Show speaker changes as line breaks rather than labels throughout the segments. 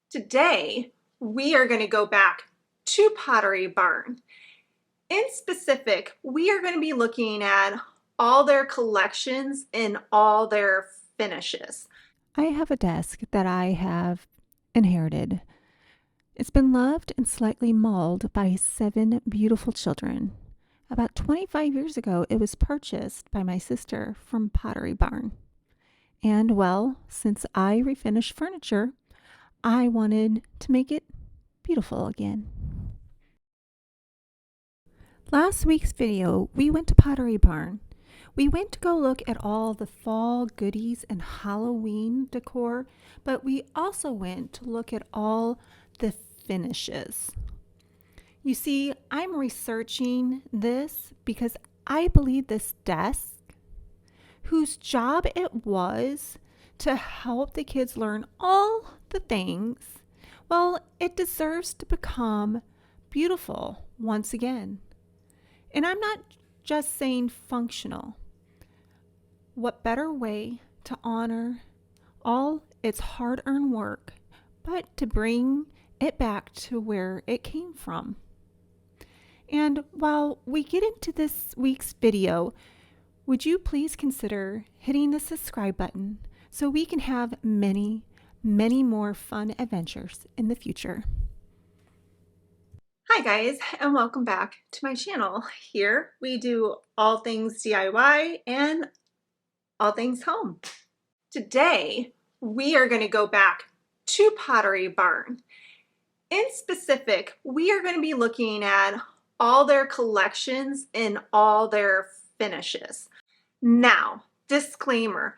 Today, we are going to go back to Pottery Barn. In specific, we are going to be looking at all their collections and all their finishes.
I have a desk that I have inherited. It's been loved and slightly mauled by 7 beautiful children. About 25 years ago, it was purchased by my sister from Pottery Barn. And well, since I refinish furniture, I wanted to make it beautiful again. Last week's video, we went to Pottery Barn. We went to go look at all the fall goodies and Halloween decor, but we also went to look at all the finishes. You see, I'm researching this because I believe this desk, whose job it was to help the kids learn all the things, well, it deserves to become beautiful once again. And I'm not just saying functional. What better way to honor all its hard-earned work, but to bring it back to where it came from? And while we get into this week's video, would you please consider hitting the subscribe button so we can have many, many more fun adventures in the future.
Hi guys, and welcome back to my channel. Here we do all things DIY and all things home. Today, we are going to go back to Pottery Barn. In specific, we are going to be looking at all their collections and all their finishes. Now, disclaimer,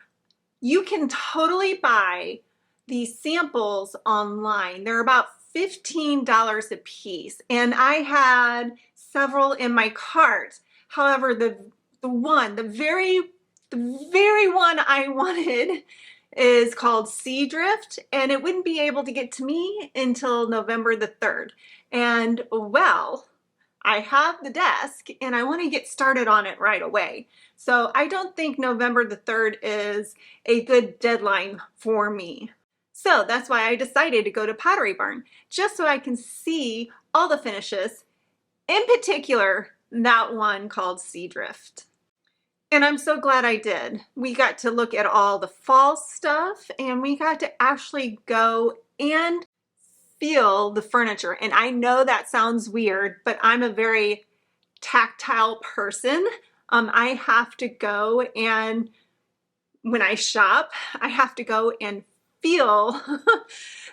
you can totally buy these samples online. They're about $15 a piece, and I had several in my cart. However, the very one I wanted is called Sea Drift, and it wouldn't be able to get to me until November the 3rd. And well, I have the desk and I want to get started on it right away. So I don't think November the 3rd is a good deadline for me. So that's why I decided to go to Pottery Barn, just so I can see all the finishes, in particular, that one called Sea Drift. And I'm so glad I did. We got to look at all the fall stuff, and we got to actually go and feel the furniture. And I know that sounds weird, but I'm a very tactile person. I have to go, and when I shop, I have to go and feel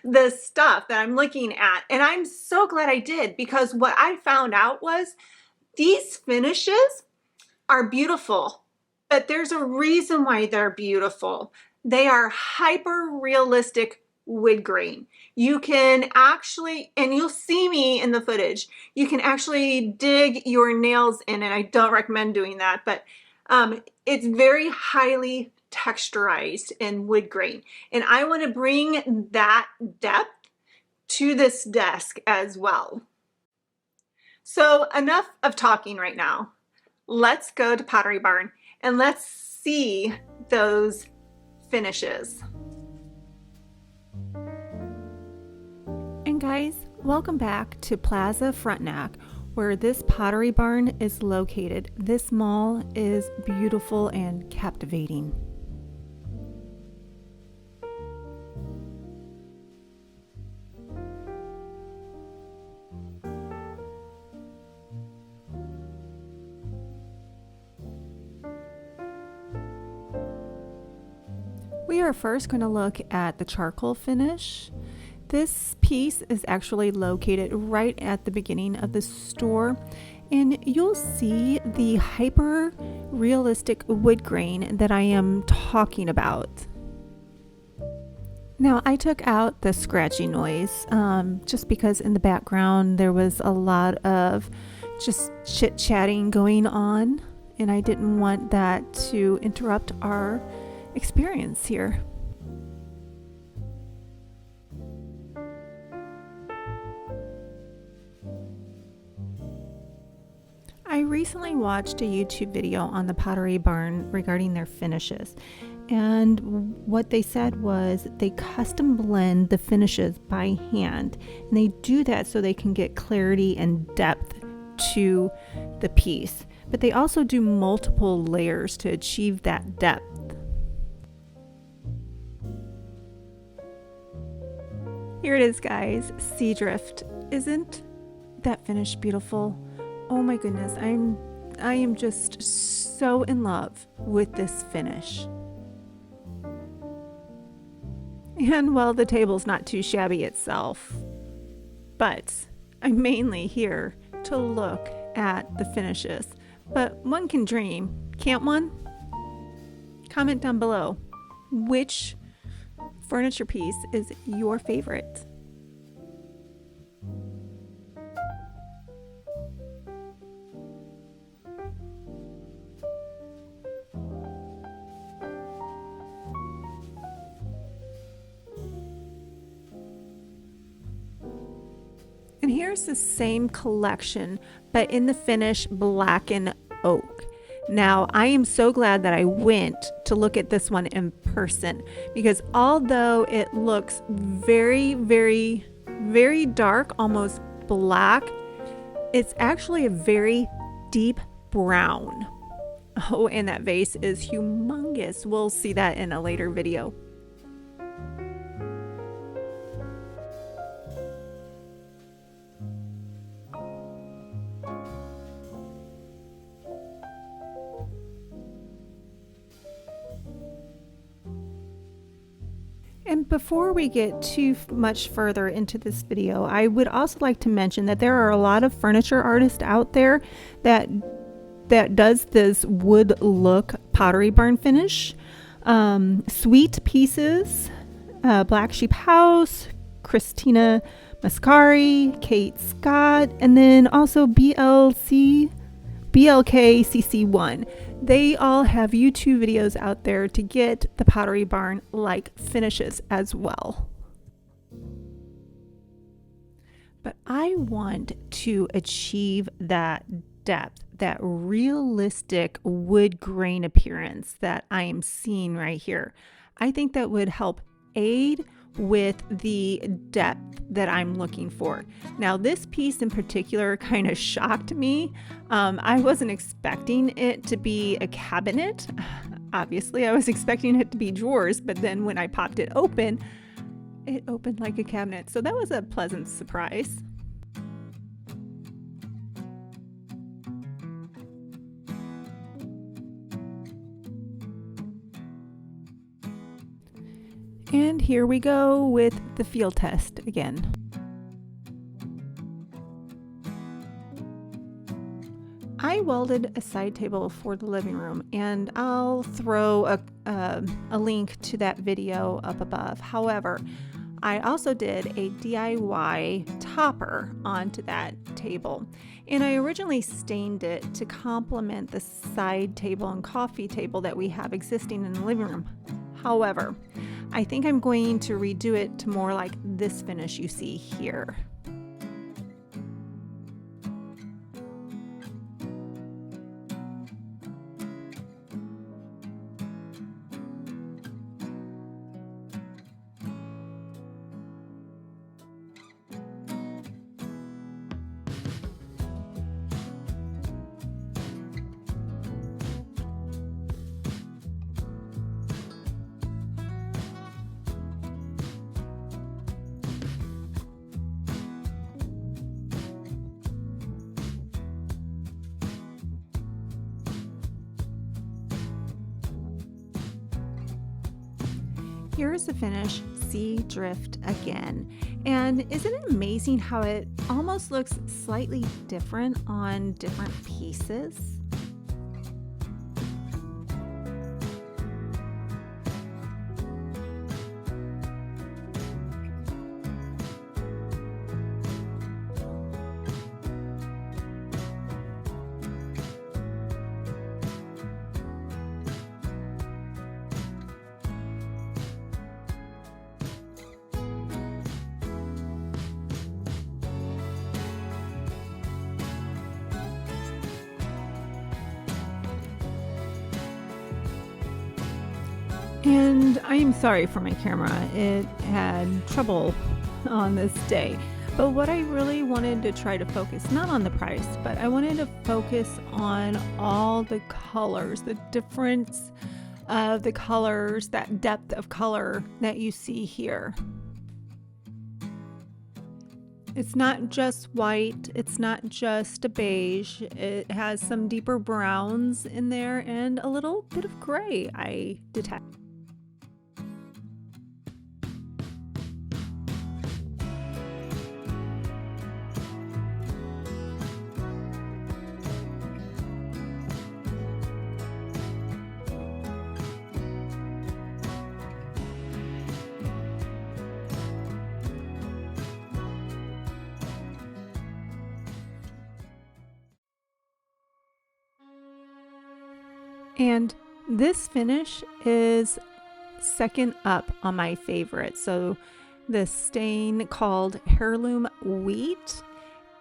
the stuff that I'm looking at. And I'm so glad I did, because what I found out was these finishes are beautiful, but there's a reason why they're beautiful. They are hyper realistic wood grain. You can actually, and you'll see me in the footage, you can actually dig your nails in, and I don't recommend doing that, but it's very highly texturized in wood grain. And I want to bring that depth to this desk as well. So enough of talking right now. Let's go to Pottery Barn and let's see those finishes.
And guys, welcome back to Plaza Frontenac, where this Pottery Barn is located. This mall is beautiful and captivating. We are first going to look at the charcoal finish. This piece is actually located right at the beginning of the store, and you'll see the hyper realistic wood grain that I am talking about. Now, I took out the scratchy noise just because in the background there was a lot of just chit-chatting going on, and I didn't want that to interrupt our experience here. I recently watched a YouTube video on the Pottery Barn regarding their finishes, And what they said was they custom blend the finishes by hand. And they do that so they can get clarity and depth to the piece. But they also do multiple layers to achieve that depth. Here it is, guys. Sea Drift. Isn't that finish beautiful? Oh my goodness, I am just so in love with this finish. And well, the table's not too shabby itself, but I'm mainly here to look at the finishes. But one can dream, can't one? Comment down below which furniture piece is your favorite. And here's the same collection, but in the finish blackened oak. Now, I am so glad that I went to look at this one in person, because although it looks very, very, very dark, almost black, it's actually a very deep brown. Oh, and that vase is humongous. We'll see that in a later video. And before we get too much further into this video, I would also like to mention that there are a lot of furniture artists out there that does this wood look Pottery Barn finish. Sweet Pieces, Black Sheep House, Christina Mascari, Kate Scott, and then also BLKCC1. They all have YouTube videos out there to get the Pottery Barn like finishes as well. But I want to achieve that depth, that realistic wood grain appearance that I am seeing right here. I think that would help aid with the depth that I'm looking for. Now, this piece in particular kind of shocked me. I wasn't expecting it to be a cabinet. Obviously, I was expecting it to be drawers, but then when I popped it opened like a cabinet. So that was a pleasant surprise. And here we go with the field test again. I welded a side table for the living room, and I'll throw a link to that video up above. However, I also did a DIY topper onto that table, and I originally stained it to complement the side table and coffee table that we have existing in the living room. However, I think I'm going to redo it to more like this finish you see here. Here's the finish, Sea Drift again. And isn't it amazing how it almost looks slightly different on different pieces? And I am sorry for my camera. It had trouble on this day. But what I really wanted to try to focus, not on the price, but I wanted to focus on all the colors, the difference of the colors, that depth of color that you see here. It's not just white, it's not just a beige, it has some deeper browns in there and a little bit of gray I detect. And this finish is second up on my favorite. So the stain called Heirloom Wheat,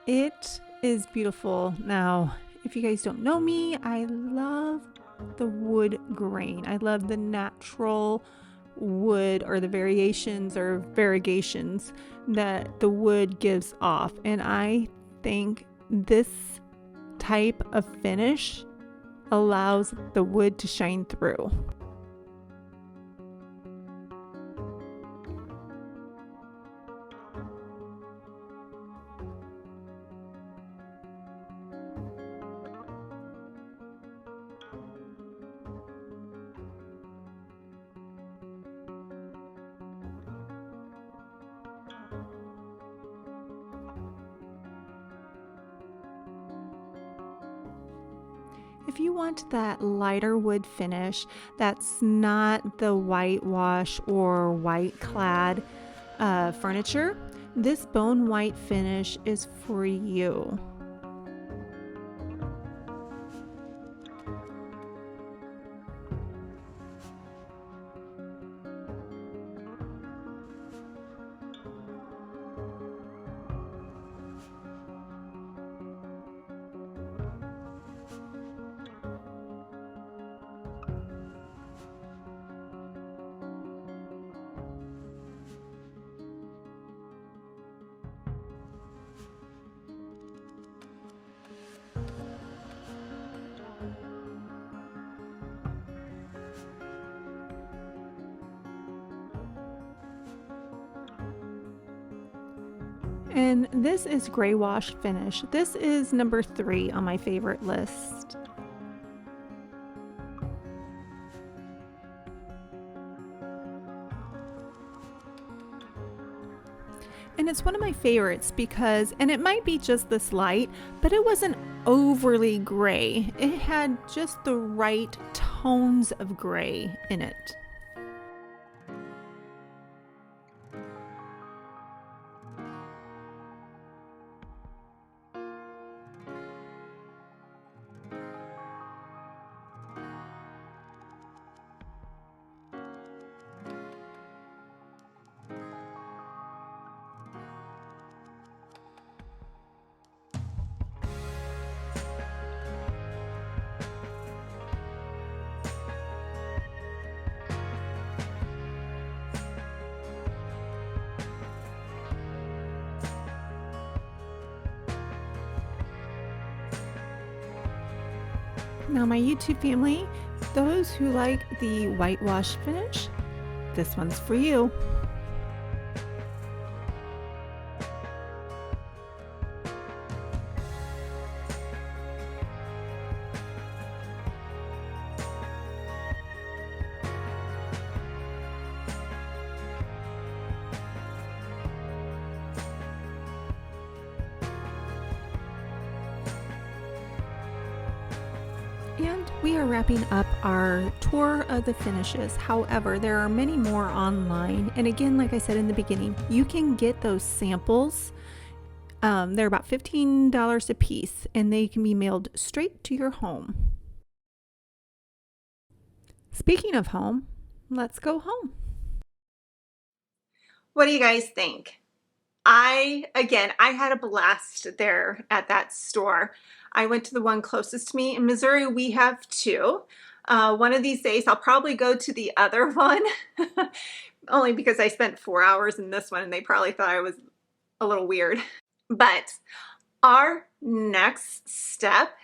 it is beautiful. Now, if you guys don't know me, I love the wood grain. I love the natural wood or the variations or variegations that the wood gives off. And I think this type of finish allows the wood to shine through. If you want that lighter wood finish that's not the whitewash or white clad furniture, this bone white finish is for you. And this is gray wash finish. This is number 3 on my favorite list. And it's one of my favorites because, and it might be just this light, but it wasn't overly gray. It had just the right tones of gray in it. Now my YouTube family, those who like the whitewash finish, this one's for you. And we are wrapping up our tour of the finishes. However, there are many more online. And again, like I said in the beginning, you can get those samples. They're about $15 a piece and they can be mailed straight to your home. Speaking of home, let's go home.
What do you guys think? I had a blast there at that store. I went to the one closest to me. In Missouri, we have 2. One of these days I'll probably go to the other one only because I spent 4 hours in this one and they probably thought I was a little weird. But our next step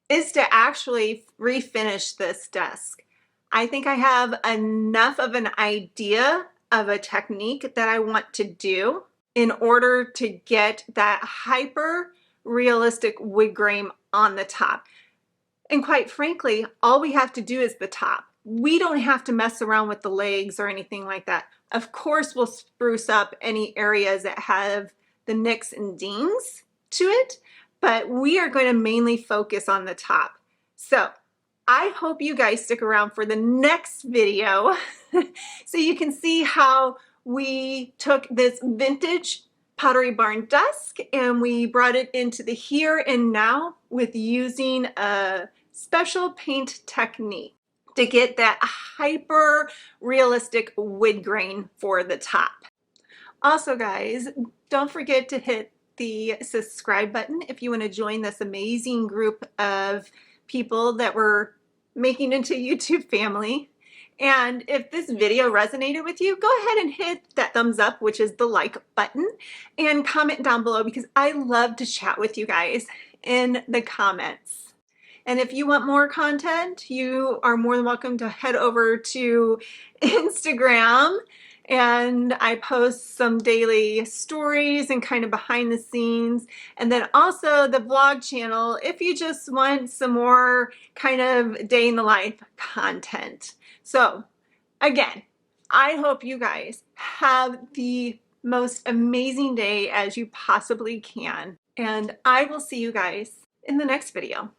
is to actually refinish this desk. I think I have enough of an idea of a technique that I want to do in order to get that hyper realistic wood grain on the top. And quite frankly, all we have to do is the top. We don't have to mess around with the legs or anything like that. Of course, we'll spruce up any areas that have the nicks and dings to it, but we are going to mainly focus on the top. So I hope you guys stick around for the next video so you can see how we took this vintage Pottery Barn desk and we brought it into the here and now with using a special paint technique to get that hyper realistic wood grain for the top. Also guys, don't forget to hit the subscribe button if you want to join this amazing group of people that we're making into a YouTube family. And if this video resonated with you, go ahead and hit that thumbs up, which is the like button, and comment down below because I love to chat with you guys in the comments. And if you want more content, you are more than welcome to head over to Instagram, and I post some daily stories and kind of behind the scenes, and then also the vlog channel if you just want some more kind of day in the life content. So again, I hope you guys have the most amazing day as you possibly can, and I will see you guys in the next video.